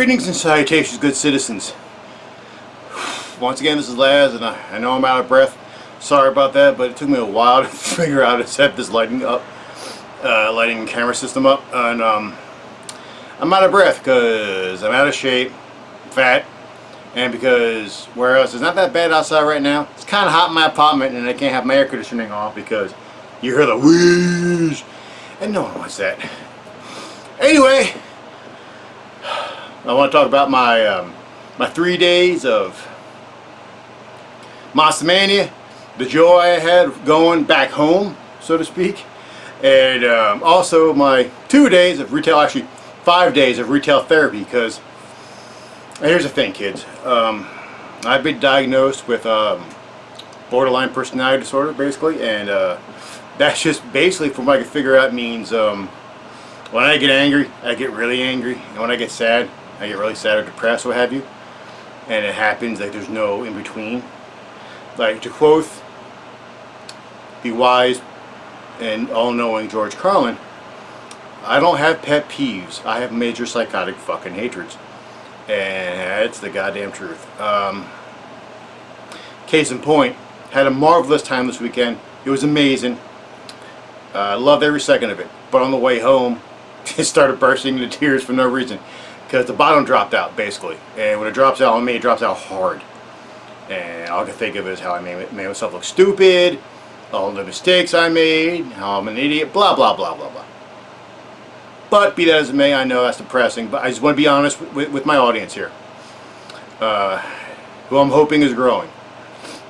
Greetings and salutations, good citizens. Once again, this is Laz, and I know I'm out of breath. Sorry about that, but it took me a while to figure out how to set this lighting and camera system up. And I'm out of breath because I'm out of shape, fat, and because whereas it's not that bad outside right now, it's kind of hot in my apartment, and I can't have my air conditioning off because you hear the whoosh, and no one wants that. Anyway, I want to talk about my 3 days of Monster-Mania, the joy I had going back home, so to speak, and also my 2 days of retail, actually 5 days of retail therapy, because here's the thing, kids. I've been diagnosed with borderline personality disorder, basically, and that's just basically, from what I can figure out, means when I get angry, I get really angry, and when I get sad, I get really sad or depressed, what have you, and it happens like there's no in between. Like, to quote the wise and all-knowing George Carlin, I don't have pet peeves, I have major psychotic fucking hatreds. And that's the goddamn truth. Case in point, had a marvelous time this weekend. It was amazing. Loved every second of it. But on the way home, it started bursting into tears for no reason. Because the bottom dropped out, basically. And when it drops out on me, it drops out hard. And all I can think of is how I made myself look stupid, all the mistakes I made, how I'm an idiot, blah, blah, blah, blah, blah. But be that as it may, I know that's depressing, but I just want to be honest with my audience here, who I'm hoping is growing.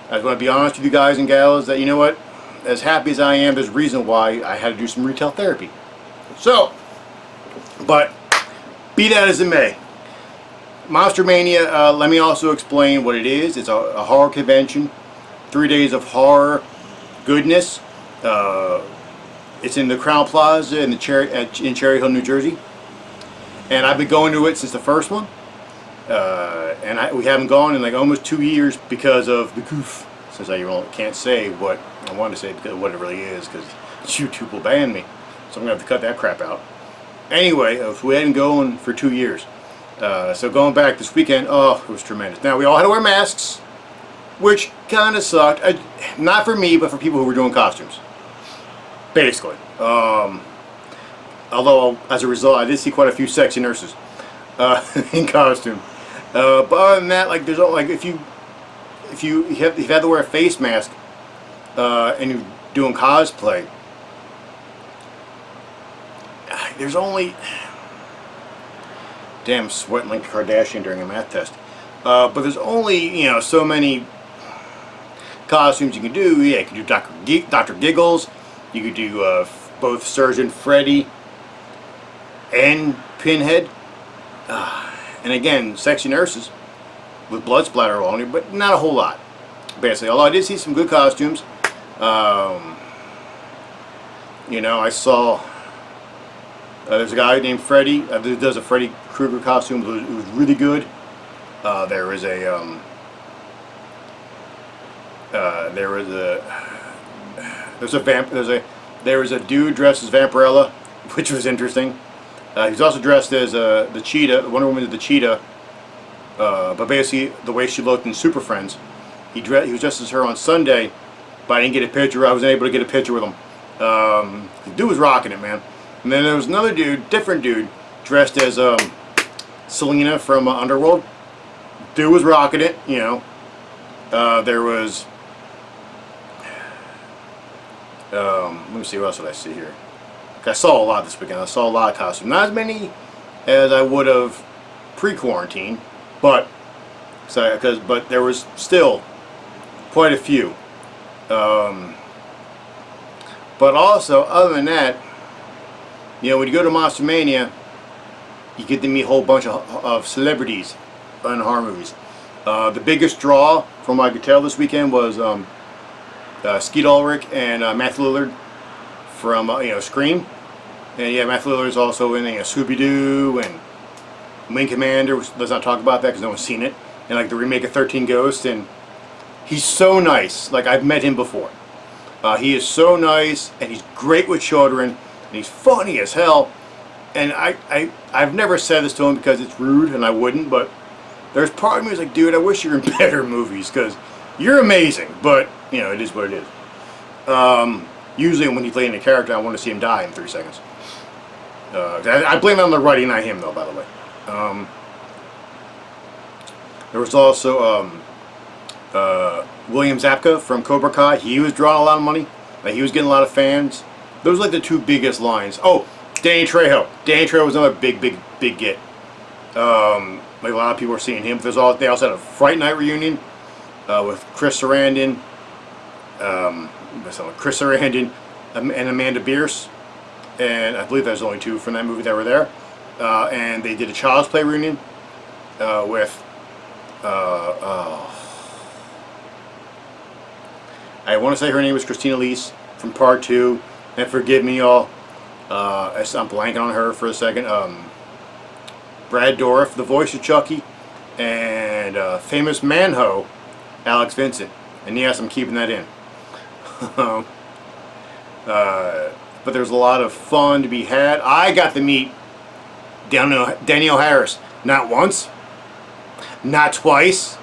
I just want to be honest with you guys and gals that, you know what, as happy as I am, there's a reason why I had to do some retail therapy. So, but be that as it may, Monster-Mania, let me also explain what it is. It's a horror convention, 3 days of horror goodness. It's in the Crown Plaza in Cherry Hill, New Jersey, and I've been going to it since the first one, and we haven't gone in like almost 2 years because of the goof. Since I can't say what I want to say because of what it really is, because YouTube will ban me, so I'm gonna have to cut that crap out. Anyway, we hadn't going for 2 years, so going back this weekend, oh, it was tremendous. Now we all had to wear masks, which kind of sucked. Not for me, but for people who were doing costumes. Basically, although as a result, I did see quite a few sexy nurses in costume. But other than that, like there's like if you had to wear a face mask and you're doing cosplay, there's only damn sweating like Kardashian during a math test. But there's only so many costumes you can do. Yeah, you can do Dr. Giggles. You could do both Surgeon Freddy and Pinhead. And again, sexy nurses with blood splatter on you, but not a whole lot, basically. Although I did see some good costumes. I saw there's a guy named Freddy who does a Freddy Krueger costume. It was really good. There was a dude dressed as Vampirella, which was interesting. He was also dressed as the Cheetah. Wonder Woman did the Cheetah, but basically the way she looked in Super Friends. He was dressed as her on Sunday, but I didn't get a picture. I wasn't able to get a picture with him. The dude was rocking it, man. And then there was another dude, different dude, dressed as Selena from Underworld. Dude was rocking it, there was. Let me see, what else did I see here? I saw a lot this weekend. I saw a lot of costumes. Not as many as I would have pre-quarantine, but there was still quite a few. But also, other than that, when you go to Monster-Mania, you get to meet a whole bunch of celebrities in horror movies. The biggest draw, from what I could tell this weekend, was Skeet Ulrich and Matthew Lillard from Scream, and yeah, Matthew Lillard is also in Scooby-Doo and Wing Commander. Let's not talk about that because no one's seen it. And like the remake of 13 Ghosts, and he's so nice. Like, I've met him before. He is so nice, and he's great with children, and he's funny as hell. and I've never said this to him because it's rude, and I wouldn't, but there's part of me who's like, dude, I wish you were in better movies, because you're amazing, but, you know, it is what it is. Usually when he's playing a character, I want to see him die in 3 seconds. I blame it on the writing, not him, though, by the way. There was also William Zabka from Cobra Kai. He was drawing a lot of money. Like, he was getting a lot of fans. Those are like the 2 biggest lines. Oh, Danny Trejo. Danny Trejo was another big get. Like, a lot of people are seeing him. They also had a Fright Night reunion with Chris Sarandon, and Amanda Bierce. And I believe there's only 2 from that movie that were there. And they did a Child's Play reunion with I want to say her name was Christina Leese from Part 2, and forgive me y'all, I'm blanking on her for a second. Brad Dourif, the voice of Chucky, and famous manho Alex Vincent, and yes, I'm keeping that in. But there's a lot of fun to be had. I got to meet Danielle Harris not once, not twice,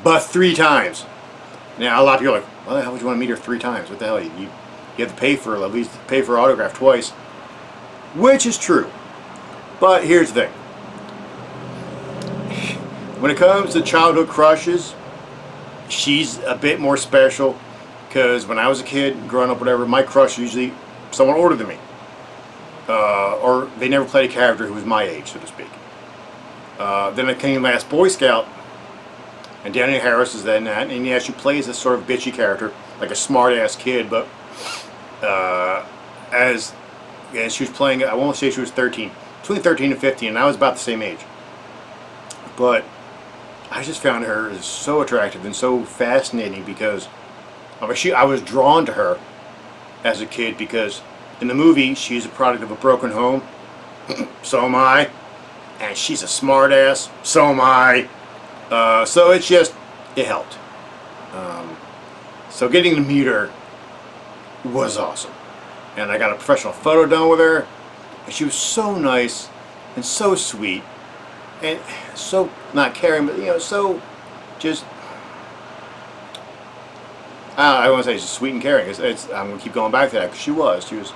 but 3 times. Now, a lot of people are like, why the hell would you want to meet her 3 times? What the hell? You have to pay for, at least pay for her autograph twice. Which is true. But here's the thing. When it comes to childhood crushes, she's a bit more special. Because when I was a kid, growing up, whatever, my crush was usually someone older than me. Or they never played a character who was my age, so to speak. Then I came last Boy Scout. And Danielle Harris is that and that, and yeah, she plays this sort of bitchy character, like a smart-ass kid, but and she was playing, I won't say she was 13, between 13 and 15, and I was about the same age. But I just found her so attractive and so fascinating because I was drawn to her as a kid because in the movie, she's a product of a broken home, so am I, and she's a smart-ass, so am I. So it helped. So getting to meet her was awesome. And I got a professional photo done with her. And she was so nice and so sweet. And so not caring, but, you know, so just... I don't want to say she's sweet and caring. I'm going to keep going back to that because she was. She was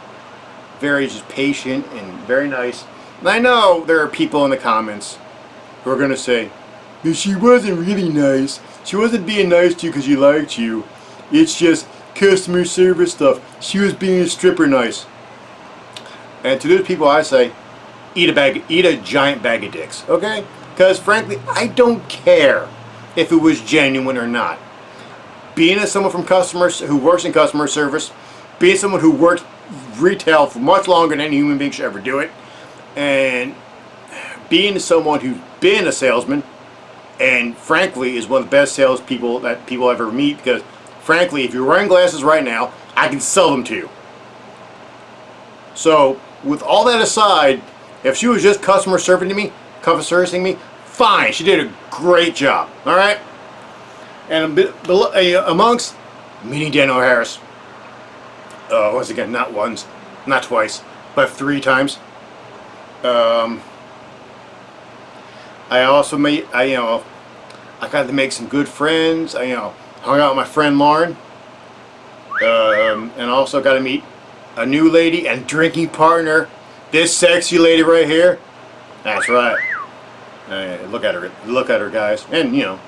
very just patient and very nice. And I know there are people in the comments who are going to say, but she wasn't really nice. She wasn't being nice to you because she liked you. It's just customer service stuff. She was being a stripper nice. And to those people I say, eat a giant bag of dicks, okay? Because frankly, I don't care if it was genuine or not. Being as someone from who works in customer service, being someone who worked retail for much longer than any human being should ever do it, and being someone who's been a salesman, and frankly is one of the best salespeople that people ever meet because frankly, if you're wearing glasses right now, I can sell them to you. So, with all that aside, if she was just customer servicing me, fine, she did a great job, alright? And amongst meeting Danielle Harris, once again, not once, not twice, but 3 times, I also I got to make some good friends. I hung out with my friend Lauren, and also got to meet a new lady and drinking partner. This sexy lady right here. That's right. Look at her, guys, and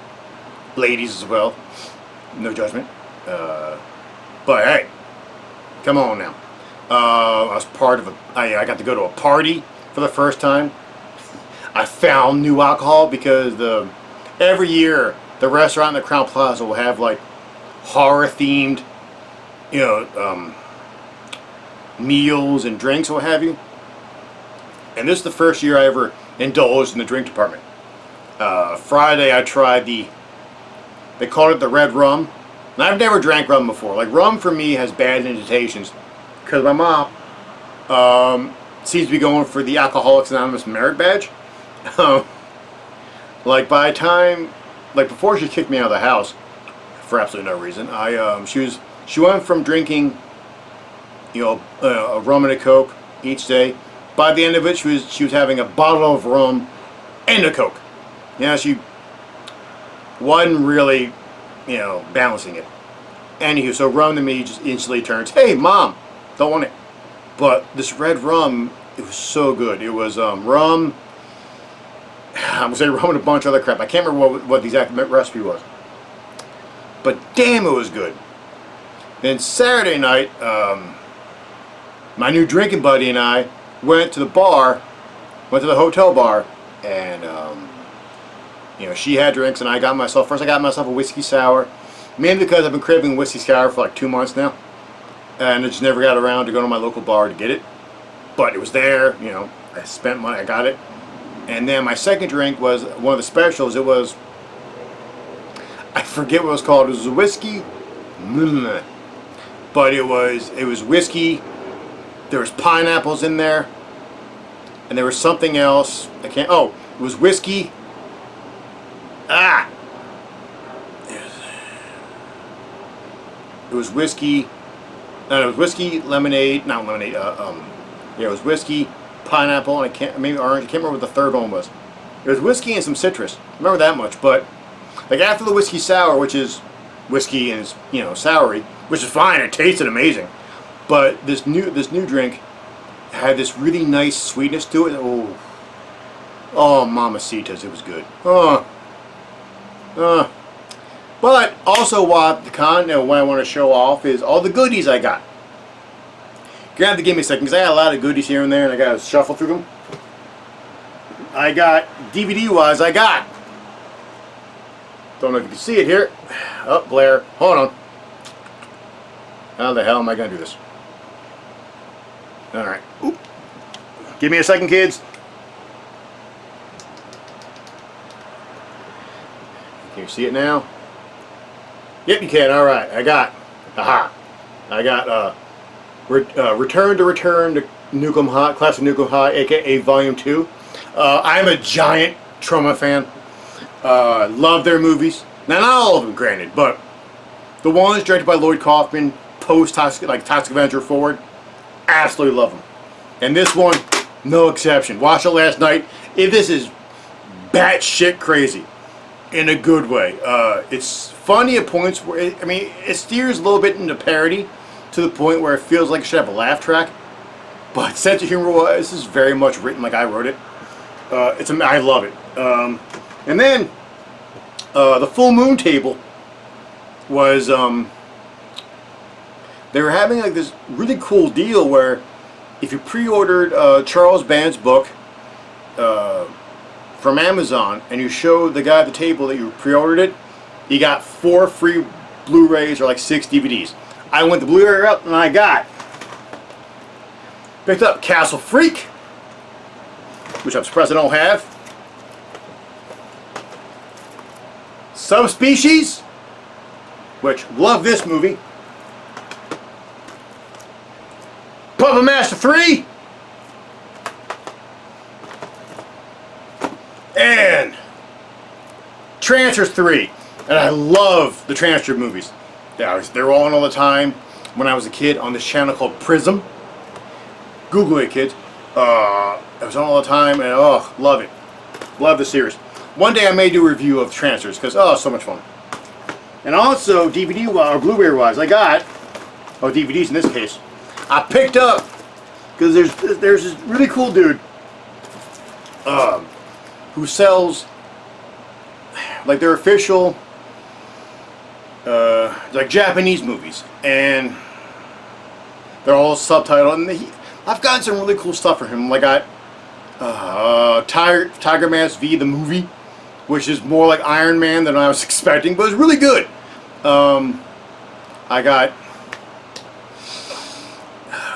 ladies as well. No judgment. But hey, come on now. I was part of I got to go to a party for the first time. I found new alcohol because every year the restaurant in the Crown Plaza will have like horror themed, meals and drinks and what have you. And this is the first year I ever indulged in the drink department. Friday I tried they called it the red rum. And I've never drank rum before. Like rum for me has bad indentations because my mom seems to be going for the Alcoholics Anonymous merit badge. Like by the time, before she kicked me out of the house, for absolutely no reason, she went from drinking, a rum and a Coke each day By the end of it, she was having a bottle of rum and a Coke. You know, she wasn't really, you know, balancing it. Anywho, so rum to me just instantly turns, hey, Mom, don't want it. But this red rum, it was so good. It was rum, I'm going to say rum and a bunch of other crap. I can't remember what the exact recipe was. But damn, it was good. Then Saturday night, my new drinking buddy and I went to the bar, went to the hotel bar, and you know, she had drinks and I got myself a whiskey sour, mainly because I've been craving whiskey sour for like 2 months now, and I just never got around to go to my local bar to get it. But it was there, you know, I spent money, I got it. And then my second drink was one of the specials. It was, I forget what it was called. It was a whiskey, but it was whiskey. There was pineapples in there, and there was something else. I can't. Oh, it was whiskey. It was whiskey. No, it was whiskey, lemonade. Not lemonade. Yeah, it was whiskey, pineapple, and maybe orange. I can't remember what the third one was. It was whiskey and some citrus. I remember that much. But like after the whiskey sour, which is whiskey and it's, you know, soury, which is fine. It tasted amazing. But this new drink had this really nice sweetness to it. Oh, mamacitas, it was good. But also what I want to show off is all the goodies I got. You're gonna have to give me a second because I got a lot of goodies here and there, and I gotta shuffle through them. I got DVD-wise. Don't know if you can see it here. Oh, glare. Hold on. How the hell am I gonna do this? All right. Oop. Give me a second, kids. Can you see it now? Yep, you can. All right. I got Return to Nukem High, Classic Nukem High, aka Volume 2. I'm a giant Trauma fan. Love their movies. Now, not all of them, granted, but the ones directed by Lloyd Kaufman, post-Toxic, like Toxic Avenger forward, absolutely love them. And this one, no exception. Watched it last night. This is batshit crazy in a good way. It's funny at points where it steers a little bit into parody to the point where it feels like it should have a laugh track. But sense of humor-wise, this is very much written like I wrote it. I love it. And then the Full Moon table was they were having like this really cool deal where if you pre-ordered Charles Band's book from Amazon and you showed the guy at the table that you pre-ordered it, you got 4 free Blu-rays or like 6 DVDs. I went the Blu-ray route and I picked up Castle Freak, which I'm surprised I don't have. Subspecies, which love this movie. Puppet Master 3. And Transfers 3. And I love the Transfer movies. They were on all the time when I was a kid on this channel called Prism. Google it, kids. It was on all the time, and love it. Love the series. One day I may do a review of Transfers because so much fun. And also DVD or Blu-ray wise, I got DVDs in this case. I picked up because there's this really cool dude who sells like their official like Japanese movies, and they're all subtitled. And I've gotten some really cool stuff from him. Like I got Tiger Mask V the movie, which is more like Iron Man than I was expecting, but it's really good. I got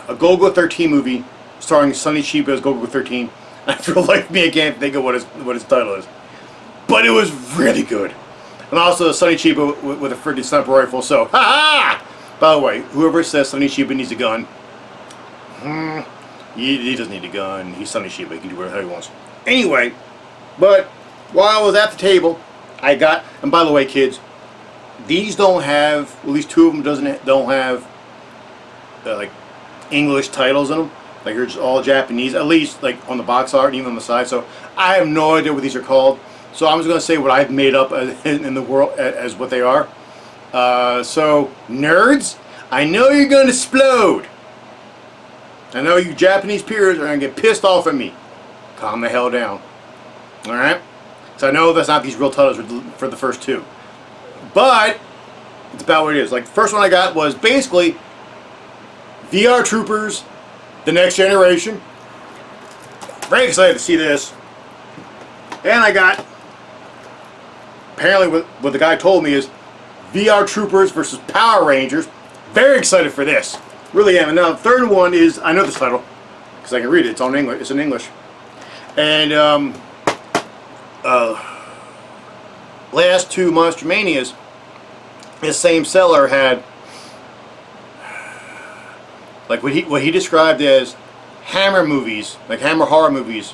a Golgo 13 movie starring Sonny Chiba as Golgo 13. I feel like me, I can't think of what his title is, but it was really good. And also Sonny Chiba with a freaking sniper rifle. So, ha ha! By the way, whoever says Sonny Chiba needs a gun, he doesn't need a gun. He's Sonny Chiba. He can do whatever he wants. Anyway, but while I was at the table, I got, and by the way, kids, these don't have, at least 2 of them don't have like English titles in them. Like they're just all Japanese, at least like on the box art and even on the side. So I have no idea what these are called. So I'm just going to say what I've made up in the world as what they are. So nerds, I know you're going to explode. I know you Japanese peers are going to get pissed off at me. Calm the hell down. Alright? So I know that's not these real titles for the first two. But it's about what it is. Like the first one I got was basically VR Troopers, The Next Generation. Very excited to see this. And I got, apparently what the guy told me is VR Troopers versus Power Rangers. Very excited for this. Really am. And now the third one is, I know this title because I can read it. It's on English. It's in English. And last two Monster-Manias, this same seller had like what he described as Hammer movies, like Hammer horror movies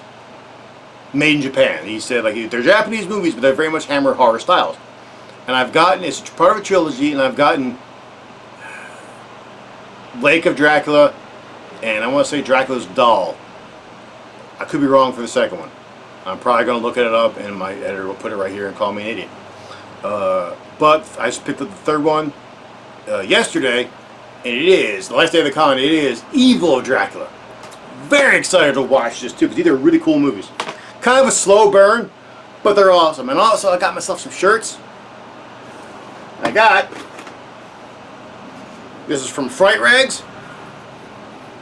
made in Japan. He said like they're Japanese movies, but they're very much Hammer horror styles. And I've gotten, it's part of a trilogy, and I've gotten Lake of Dracula, and I want to say Dracula's Doll. I could be wrong for the second one. I'm probably going to look it up, and my editor will put it right here and call me an idiot. But I just picked up the third one yesterday, and it is, the last day of the con, it is Evil of Dracula. Very excited to watch this too, because these are really cool movies. Kind of a slow burn, but they're awesome. And also I got myself some shirts. This is from Fright Rags.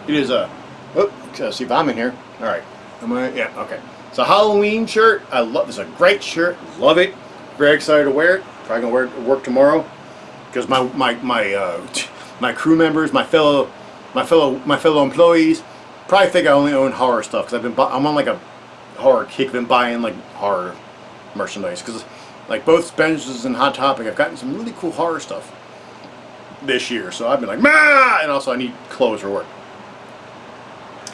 It is a, let's see if I'm in here. Alright, yeah, okay. It's a Halloween shirt. I love, this is a great shirt, love it. Very excited to wear it. Probably gonna wear it to work tomorrow. Because my crew members, my fellow employees, probably think I only own horror stuff. Because I'm on like a horror kick. I've been buying like horror merchandise. Because like both Spencer's and Hot Topic, I've gotten some really cool horror stuff this year. So I've been like, "Mah!" And also I need clothes for work.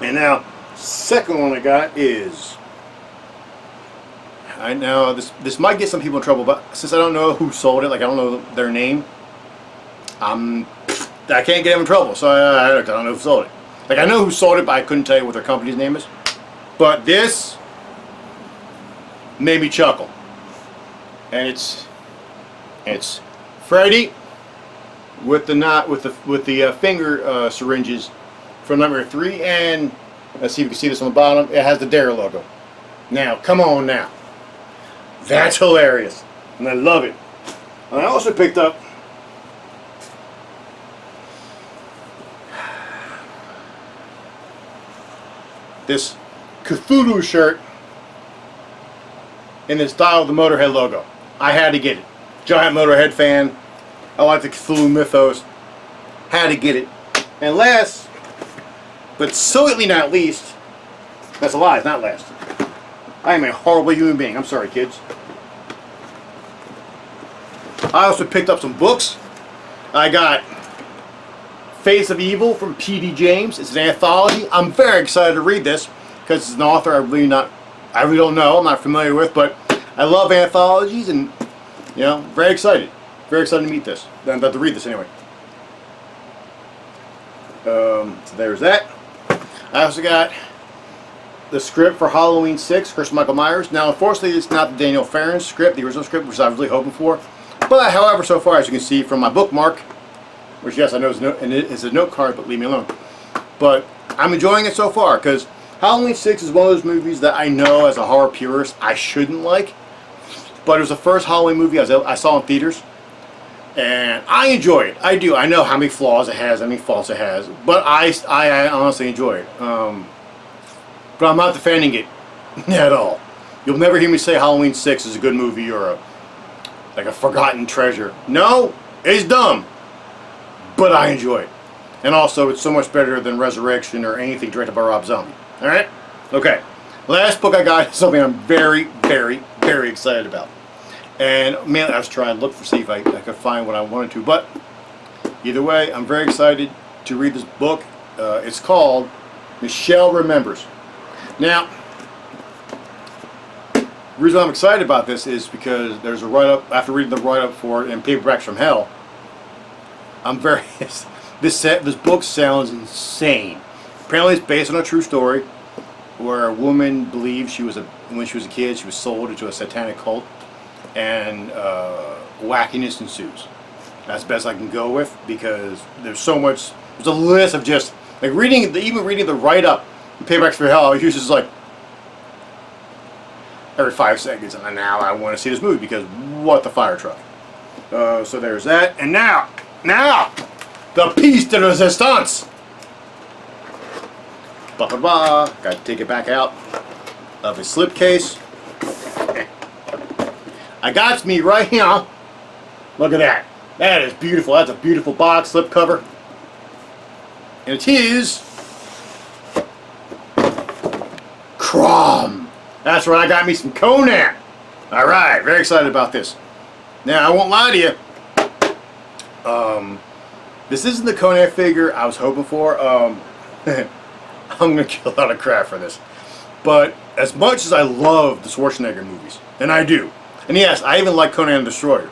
And now, second one I got is, I know this might get some people in trouble, but since I don't know who sold it, like I don't know their name, I can't get them in trouble. So I don't know who sold it. Like I know who sold it, but I couldn't tell you what their company's name is. But this made me chuckle, and it's Freddy with the finger syringes from number 3, and let's see if you can see this on the bottom. It has the Dare logo. Now, come on now. That's hilarious, and I love it. And I also picked up this Cthulu shirt in the style of the Motorhead logo. I had to get it. Giant Motorhead fan. I like the Cthulhu mythos. Had to get it. And last, but certainly not least, that's a lie, it's not last. I am a horrible human being. I'm sorry, kids. I also picked up some books. I got Face of Evil from P.D. James. It's an anthology. I'm very excited to read this because it's an author I really don't know. I'm not familiar with, but I love anthologies, and you know, very excited. Very excited to meet this. To read this anyway. So there's that. I also got the script for Halloween 6, Chris Michael Myers. Now, unfortunately, it's not the Daniel Farron script, the original script, which I was really hoping for. But, however, so far, as you can see from my bookmark, which, yes, I know is a note card, but leave me alone. But I'm enjoying it so far, because Halloween 6 is one of those movies that I know, as a horror purist, I shouldn't like. But it was the first Halloween movie I saw in theaters. And I enjoy it. I do. I know how many flaws it has, how many faults it has. But I honestly enjoy it. But I'm not defending it at all. You'll never hear me say Halloween 6 is a good movie or like a forgotten treasure. No, it's dumb. But I enjoy it. And also, it's so much better than Resurrection or anything directed by Rob Zombie. Alright? Okay. Last book I got is something I'm very, very, very excited about. And man, I was trying to look see if I could find what I wanted to. But either way, I'm very excited to read this book. It's called Michelle Remembers. Now, the reason I'm excited about this is because there's a write-up, after reading the write-up for it in Paperbacks from Hell, I'm very, this book sounds insane. Apparently it's based on a true story where a woman believes when she was a kid, she was sold into a satanic cult, and wackiness ensues. That's the best I can go with, because there's so much. There's a list of just like reading the write-up, Paybacks for Hell. It's just like every 5 seconds, and now I want to see this movie because what the fire truck. So there's that, and now the piece de resistance. Ba ba ba. Got to take it back out of his slipcase. I got me right here. Look at that. That is beautiful. That's a beautiful box slipcover. And it is Crom. That's right. I got me some Conan. All right. Very excited about this. Now, I won't lie to you. This isn't the Conan figure I was hoping for. I'm going to get a lot of crap for this. But as much as I love the Schwarzenegger movies, and I do, and yes, I even like Conan the Destroyer.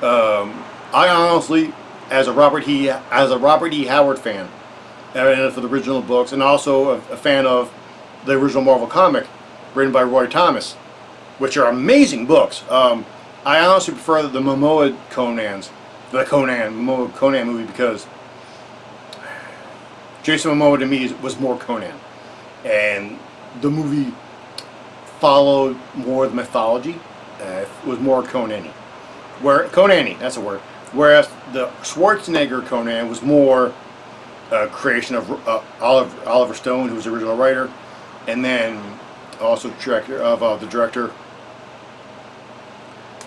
I honestly, as a Robert E. Howard fan, and for the original books, and also a fan of the original Marvel comic written by Roy Thomas, which are amazing books. I honestly prefer the Momoa Conan movie, because Jason Momoa to me was more Conan, and the movie followed more of the mythology. Was more Conan-y. That's a word. Whereas the Schwarzenegger Conan was more a creation of Oliver Stone, who was the original writer, and then also the director.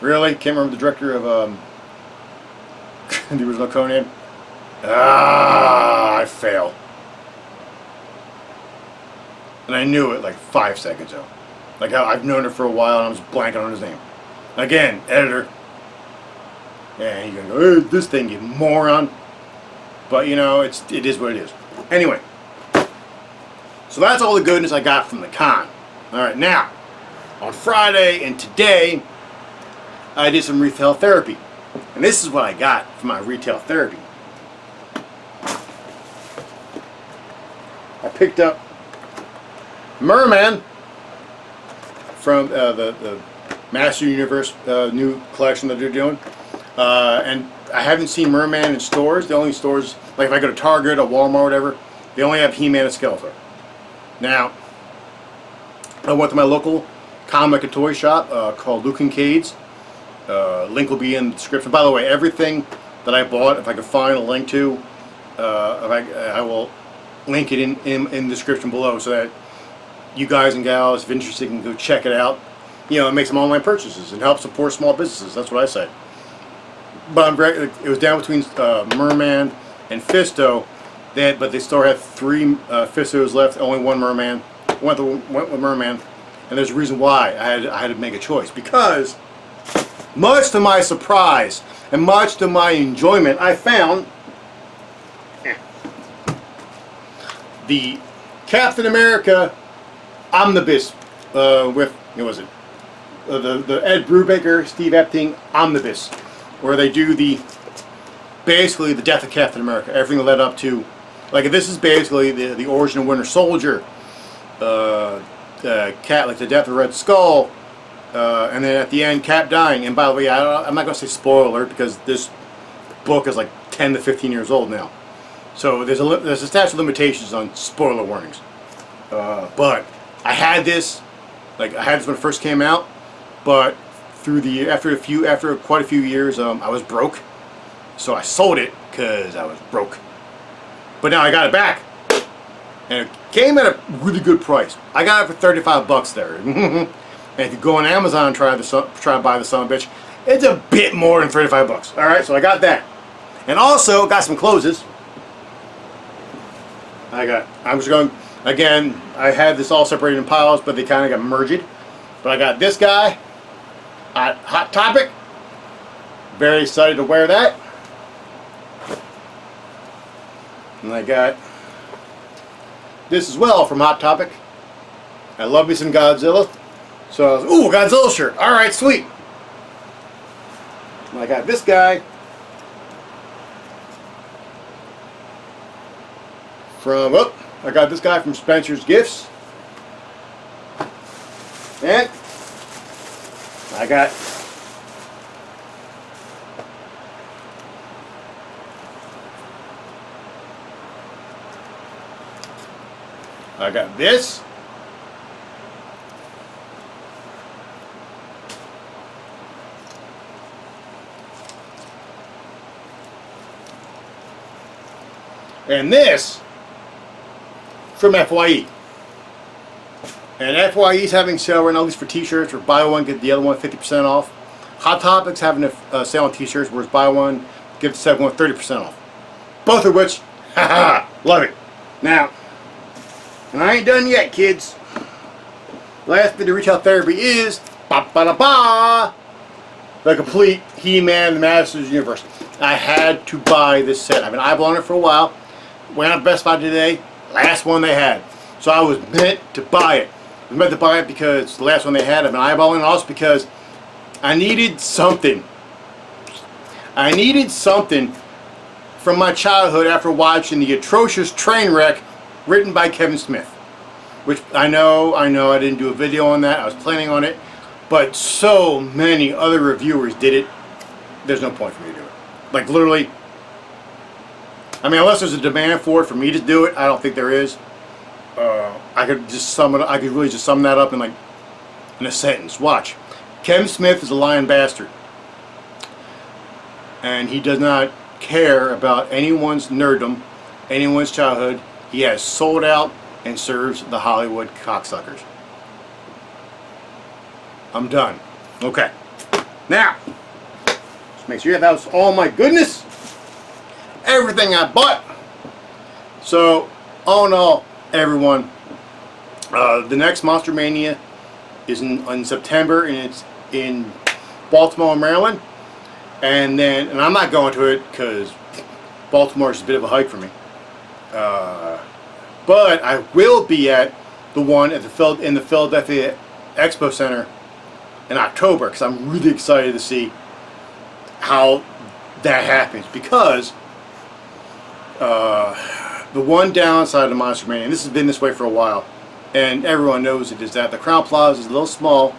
Really? Can't remember the director of the original Conan. I fail. And I knew it like 5 seconds ago. Like how I've known it for a while, and I was blanking on his name. Again, editor. Yeah, you're gonna go, this thing, you moron. But you know, it is what it is. Anyway, so that's all the goodness I got from the con. All right, now on Friday and today, I did some retail therapy, and this is what I got from my retail therapy. I picked up Merman from the Master Universe new collection that they're doing, and I haven't seen Merman in stores. The only stores, like if I go to Target or Walmart or whatever, they only have He-Man and Skeletor. Now, I went to my local comic and toy shop called Luke and Cade's. Link will be in the description. By the way, everything that I bought, if I could find a link to, I will link it in the description below, so that you guys and gals, if interested, can go check it out. You know, and make some online purchases and help support small businesses. That's what I say. But it was down between Merman and Fisto, but they still had 3 Fistos left, only 1 Merman. Went with Merman, and there's a reason why I had to make a choice, because much to my surprise and much to my enjoyment, I found the Captain America Omnibus with, what was it? The Ed Brubaker, Steve Epting Omnibus, where they do basically the death of Captain America, everything led up to, like this is basically the origin of Winter Soldier, like the death of Red Skull, and then at the end Cap dying. And by the way, I'm not going to say spoiler alert, because this book is like 10 to 15 years old now, so there's a statute of limitations on spoiler warnings. But I had this when it first came out. But after quite a few years, I was broke, so I sold it because I was broke. But now I got it back, and it came at a really good price. I got it for $35 there. And if you go on Amazon and try to buy the son of a bitch, it's a bit more than $35. All right, so I got that, and also got some clothes. I'm just going again. I had this all separated in piles, but they kind of got merged. But I got this guy. Hot Topic. Very excited to wear that. And I got this as well from Hot Topic. I love me some Godzilla. So, ooh, Godzilla shirt. Alright, sweet. And I got this guy from, I got this guy from Spencer's Gifts. And I got this. And this from FYE. And FYE is having sale right now, at least for t-shirts, where buy one, get the other one 50% off. Hot Topic's having a sale on t-shirts, where it's buy one, get the second one 30% off. Both of which, haha, love it. Now, and I ain't done yet, kids. Last bit of retail therapy is ba-ba-da-ba, the complete He-Man, the Masters Universe. I had to buy this set. I've been eyeballing it for a while. Went out to Best Buy today, last one they had. So I was meant to buy it. I was meant to buy it because it's the last one they had. I've been eyeballing it also because I needed something. I needed something from my childhood after watching the atrocious train wreck written by Kevin Smith. Which I know I didn't do a video on that. I was planning on it. But so many other reviewers did it. There's no point for me to do it. Like literally, I mean, unless there's a demand for it for me to do it, I don't think there is. I could just sum it. I could really just sum that up in a sentence. Watch. Kevin Smith is a lying bastard, and he does not care about anyone's nerddom, anyone's childhood. He has sold out and serves the Hollywood cocksuckers. I'm done. Okay. Now, just make sure that was all my goodness. Everything I bought. So, all in all, everyone, the next Monster-Mania is in September, and it's in Baltimore, Maryland. And I'm not going to it because Baltimore is a bit of a hike for me. But I will be at the one at in the Philadelphia Expo Center in October, because I'm really excited to see how that happens. Because the one downside of the Monster-Mania, and this has been this way for a while, and everyone knows it, is that the Crowne Plaza is a little small,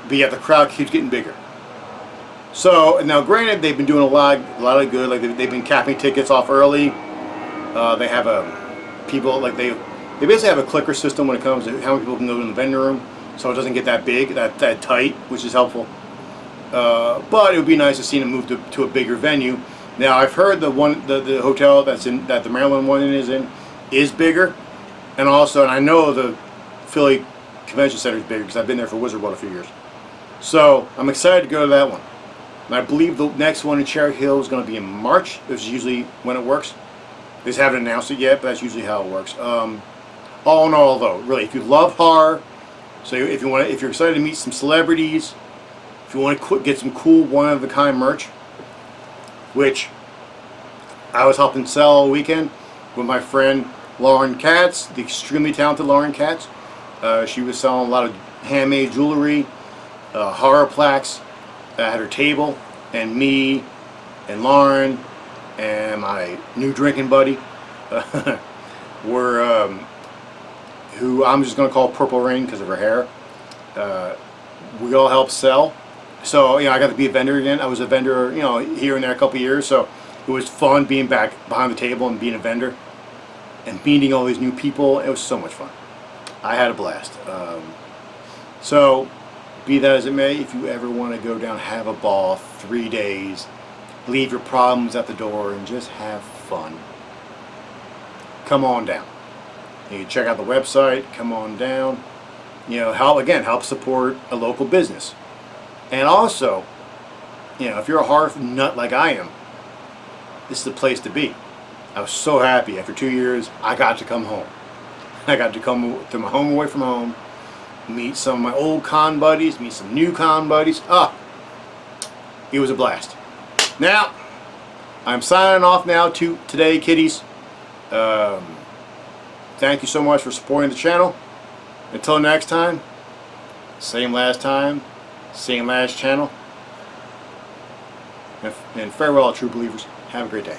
but yet the crowd keeps getting bigger. So now, granted, they've been doing a lot of good. Like they've been capping tickets off early. They have they basically have a clicker system when it comes to how many people can go in the vending room, so it doesn't get that big, that tight, which is helpful. But it would be nice to see them move to a bigger venue. Now I've heard the hotel that the Maryland one is bigger, and I know the Philly Convention Center is bigger because I've been there for Wizard World a few years. So I'm excited to go to that one. And I believe the next one in Cherry Hill is going to be in March. This is usually when it works. They just haven't announced it yet, but that's usually how it works. All in all, though, really, if you love horror, so if you're excited to meet some celebrities, if you want to get some cool one-of-a-kind merch, which I was helping sell all weekend with my friend Lauren Katz, the extremely talented Lauren Katz. She was selling a lot of handmade jewelry, horror plaques at her table, and me and Lauren and my new drinking buddy were who I'm just going to call Purple Rain because of her hair. We all helped sell. So, I got to be a vendor again. I was a vendor, here and there a couple years, so it was fun being back behind the table and being a vendor and meeting all these new people. It was so much fun. I had a blast. So, be that as it may, if you ever want to go down, have a ball, 3 days, leave your problems at the door and just have fun, come on down. You can check out the website, come on down. Help support a local business. And also, if you're a horror nut like I am, this is the place to be. I was so happy after 2 years, I got to come home. I got to come to my home away from home, meet some of my old con buddies, meet some new con buddies. It was a blast. Now, I'm signing off now today, kiddies. Thank you so much for supporting the channel. Until next time, same last time, same last channel. And farewell, true believers. Have a great day.